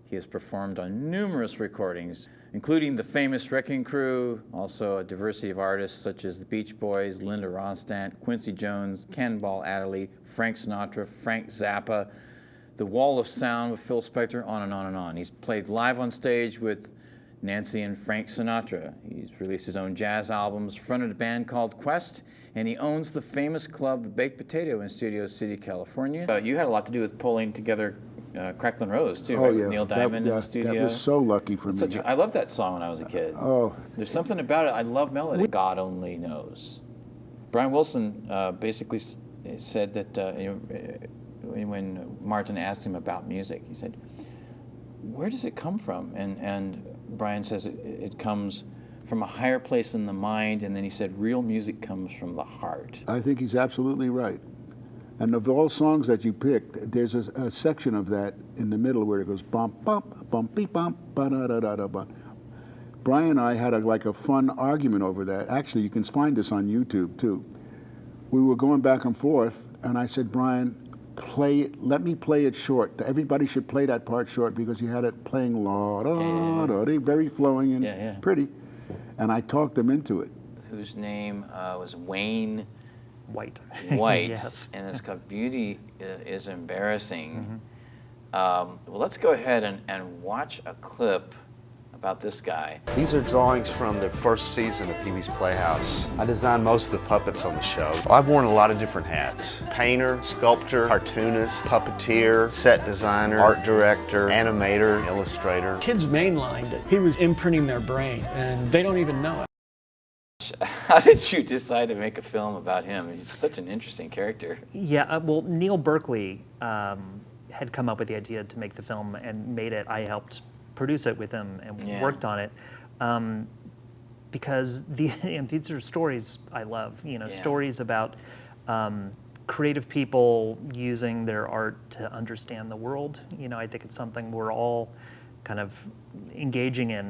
He has performed on numerous recordings, including the famous Wrecking Crew, also a diversity of artists such as the Beach Boys, Linda Ronstadt, Quincy Jones, Cannonball Adderley, Frank Sinatra, Frank Zappa, The Wall of Sound with Phil Spector, on and on and on. He's played live on stage with Nancy and Frank Sinatra. He's released his own jazz albums, fronted a band called Quest, and he owns the famous club, The Baked Potato, in Studio City, California. You had a lot to do with pulling together Cracklin' Rose, too, right? Yeah. With Neil Diamond in the studio. That was so lucky for me. I loved that song when I was a kid. Oh. There's something about it. I love melody. God only knows. Brian Wilson basically said that when Martin asked him about music, he said, where does it come from? And Brian says it comes from a higher place in the mind, and then he said real music comes from the heart. I think he's absolutely right. And of all songs that you picked, there's a section of that in the middle where it goes bump, bump, bumpy, bump, ba-da-da-da-da-ba. Brian and I had a fun argument over that. Actually, you can find this on YouTube, too. We were going back and forth, and I said, Brian, let me play it short. Everybody should play that part short because you had it playing very flowing and pretty. And I talked him into it. Whose name was Wayne White. Yes. And it's called Beauty is Embarrassing. Well, let's go ahead and watch a clip about this guy. These are drawings from the first season of Pee-wee's Playhouse. I designed most of the puppets on the show. I've worn a lot of different hats. Painter, sculptor, cartoonist, puppeteer, set designer, art director, animator, illustrator. Kids mainlined it. He was imprinting their brain, and they don't even know it. How did you decide to make a film about him? He's such an interesting character. Yeah, well, Neil Berkeley had come up with the idea to make the film and made it. I helped produce it with him and worked on it because these are stories I love. Stories about creative people using their art to understand the world. I think it's something we're all kind of engaging in.